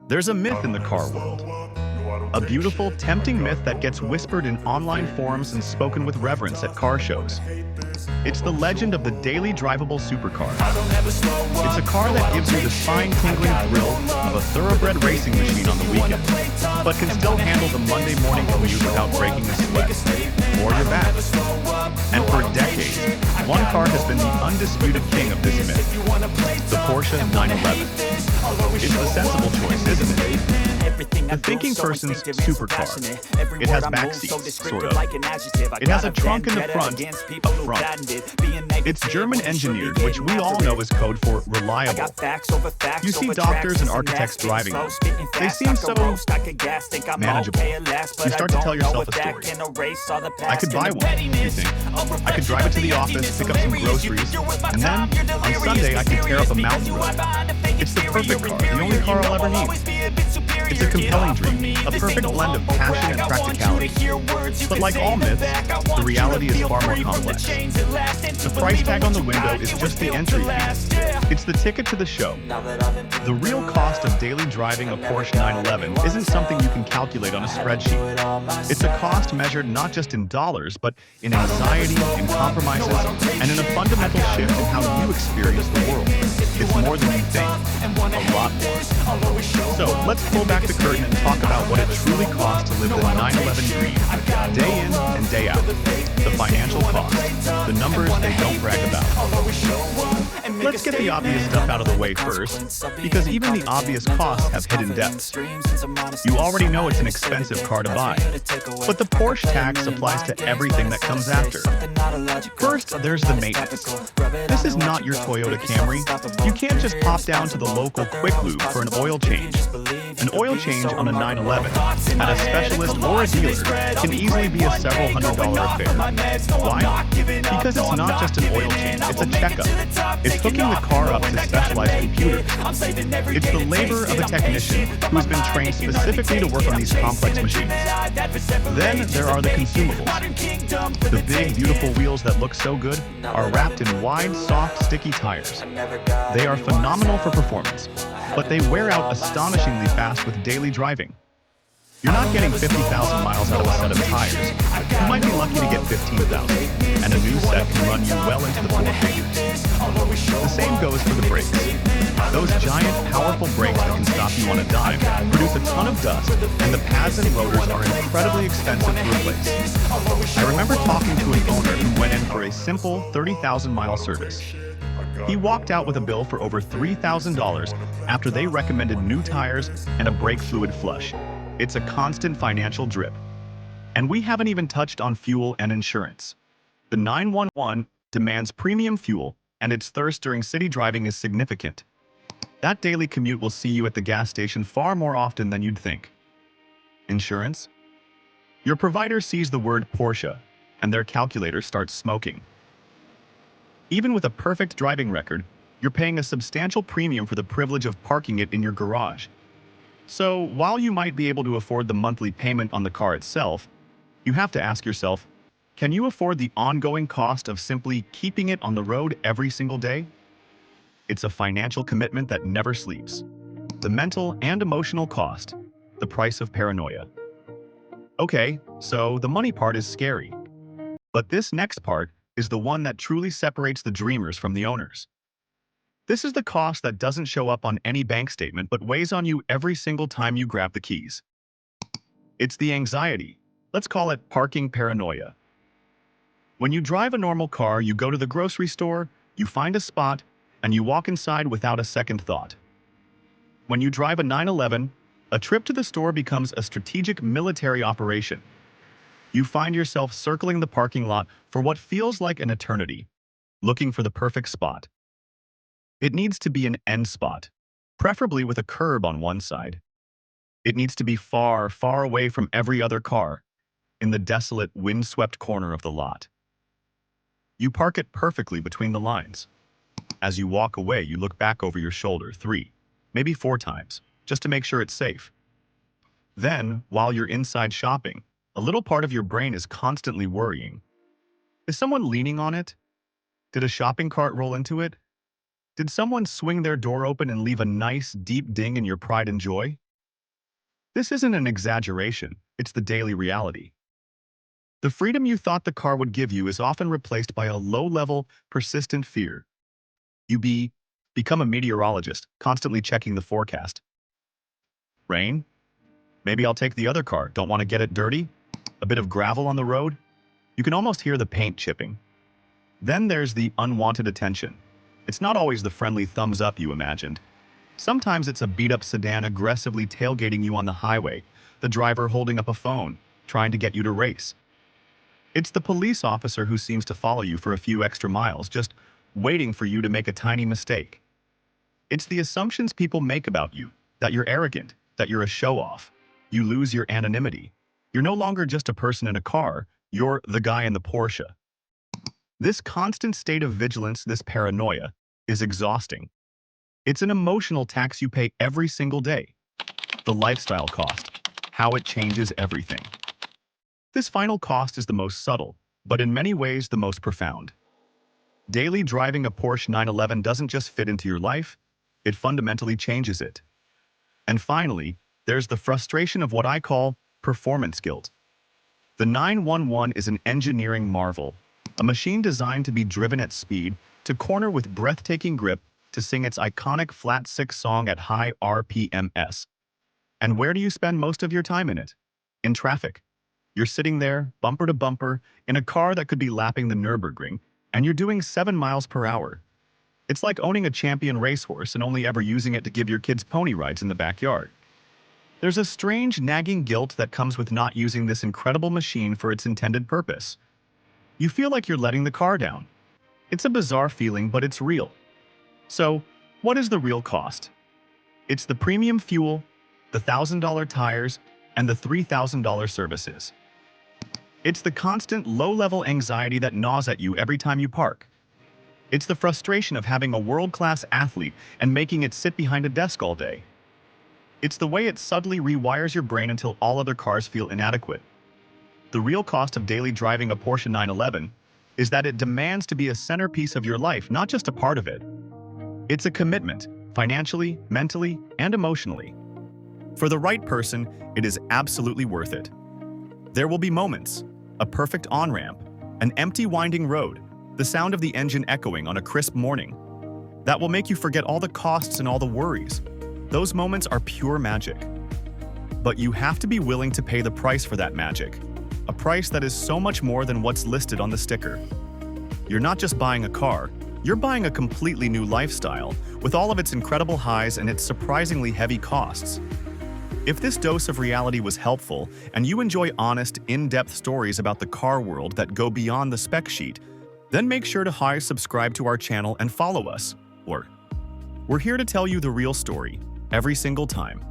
There's a myth in the car world. A beautiful, tempting myth that gets whispered in online forums and spoken with reverence at car shows. It's the legend of the daily drivable supercar. It's a car that gives you the spine-tingling thrill of a thoroughbred racing machine on the weekend, but can still handle the Monday morning commute without breaking a sweat or your back. And for decades, one car has been the undisputed king of this myth, the Porsche 911. It's the sensible choice, isn't it? The thinking person's supercar. It has back seats, sort of. It has a trunk in the front, up front. It's German engineered, which we all know is code for reliable. You see doctors and architects driving them. They seem so manageable. You start to tell yourself a story. I could buy one, you think. I could drive it to the office, pick up some groceries, and then, on Sunday, I could tear up a mountain road. It's the perfect car, the only car I'll ever need. It's a compelling dream, a perfect blend of passion and practicality. But like all myths, the reality is far more complex. The price tag on the window is just the entry fee. It's the ticket to the show. The real cost of daily driving a Porsche 911 isn't something you can calculate on a spreadsheet. It's a cost measured not just in dollars, but in anxiety, in compromises, and in a fundamental shift in how you experience the world. It's more than you think, a lot more. So let's pull back the curtain and talk about what it truly costs to live the 911 dream, day in and day out. The financial cost, the numbers they don't brag about. Let's get the obvious stuff out of the way first, because even the obvious costs have hidden depths. You already know it's an expensive car to buy, but the Porsche tax applies to everything that comes after. First, there's the maintenance. This is not your Toyota Camry. You can't just pop down to the local Quick Lube for an oil change. An oil change on a 911 at a specialist or a dealer can easily be a several $100 affair. Why? Because it's not just an oil change, it's a checkup. It's hooking the car up to specialized computers. It's the labor of a technician who has been trained specifically to work on these complex machines. Then there are the consumables. The big, beautiful wheels that look so good are wrapped in wide, soft, sticky tires. They are phenomenal for performance, but they wear out astonishingly fast with daily driving. You're not getting 50,000 miles out of a set of tires. You might be lucky to get 15,000, and a new set can run you well into the four figures. The same goes for the brakes. Those giant, powerful brakes that can stop you on a dime produce a ton of dust, and the pads and rotors are incredibly expensive to replace. I remember talking to an owner who went in for a simple 30,000-mile service. He walked out with a bill for over $3,000 after they recommended new tires and a brake fluid flush. It's a constant financial drip. And we haven't even touched on fuel and insurance. The 911 demands premium fuel, and its thirst during city driving is significant. That daily commute will see you at the gas station far more often than you'd think. Insurance? Your provider sees the word Porsche, and their calculator starts smoking. Even with a perfect driving record, you're paying a substantial premium for the privilege of parking it in your garage. So, while you might be able to afford the monthly payment on the car itself, you have to ask yourself, can you afford the ongoing cost of simply keeping it on the road every single day? It's a financial commitment that never sleeps. The mental and emotional cost, the price of paranoia. Okay, so the money part is scary. But this next part is the one that truly separates the dreamers from the owners. This is the cost that doesn't show up on any bank statement but weighs on you every single time you grab the keys. It's the anxiety. Let's call it parking paranoia. When you drive a normal car, you go to the grocery store, you find a spot, and you walk inside without a second thought. When you drive a 911, a trip to the store becomes a strategic military operation. You find yourself circling the parking lot for what feels like an eternity, looking for the perfect spot. It needs to be an end spot, preferably with a curb on one side. It needs to be far, far away from every other car, in the desolate, windswept corner of the lot. You park it perfectly between the lines. As you walk away, you look back over your shoulder 3, maybe 4 times, just to make sure it's safe. Then, while you're inside shopping, a little part of your brain is constantly worrying. Is someone leaning on it? Did a shopping cart roll into it? Did someone swing their door open and leave a nice, deep ding in your pride and joy? This isn't an exaggeration, it's the daily reality. The freedom you thought the car would give you is often replaced by a low-level, persistent fear. Become a meteorologist, constantly checking the forecast. Rain? Maybe I'll take the other car. Don't want to get it dirty? A bit of gravel on the road? You can almost hear the paint chipping. Then there's the unwanted attention. It's not always the friendly thumbs up you imagined. Sometimes it's a beat-up sedan aggressively tailgating you on the highway, the driver holding up a phone, trying to get you to race. It's the police officer who seems to follow you for a few extra miles, just waiting for you to make a tiny mistake. It's the assumptions people make about you, that you're arrogant, that you're a show-off. You lose your anonymity. You're no longer just a person in a car, you're the guy in the Porsche. This constant state of vigilance, this paranoia, is exhausting. It's an emotional tax you pay every single day. The lifestyle cost, how it changes everything. This final cost is the most subtle, but in many ways the most profound. Daily driving a Porsche 911 doesn't just fit into your life, it fundamentally changes it. And finally, there's the frustration of what I call performance guilt. The 911 is an engineering marvel, a machine designed to be driven at speed, to corner with breathtaking grip, to sing its iconic flat six song at high RPMs. And where do you spend most of your time in it? In traffic. You're sitting there, bumper to bumper, in a car that could be lapping the Nürburgring, and you're doing 7 miles per hour. It's like owning a champion racehorse and only ever using it to give your kids pony rides in the backyard. There's a strange, nagging guilt that comes with not using this incredible machine for its intended purpose. You feel like you're letting the car down. It's a bizarre feeling, but it's real. So, what is the real cost? It's the premium fuel, the $1,000 tires, and the $3,000 services. It's the constant, low-level anxiety that gnaws at you every time you park. It's the frustration of having a world-class athlete and making it sit behind a desk all day. It's the way it subtly rewires your brain until all other cars feel inadequate. The real cost of daily driving a Porsche 911 is that it demands to be a centerpiece of your life, not just a part of it. It's a commitment, financially, mentally, and emotionally. For the right person, it is absolutely worth it. There will be moments, a perfect on-ramp, an empty winding road, the sound of the engine echoing on a crisp morning, that will make you forget all the costs and all the worries. Those moments are pure magic. But you have to be willing to pay the price for that magic, a price that is so much more than what's listed on the sticker. You're not just buying a car, you're buying a completely new lifestyle, with all of its incredible highs and its surprisingly heavy costs. If this dose of reality was helpful, and you enjoy honest, in-depth stories about the car world that go beyond the spec sheet, then make sure to subscribe to our channel and follow us. We're here to tell you the real story, every single time.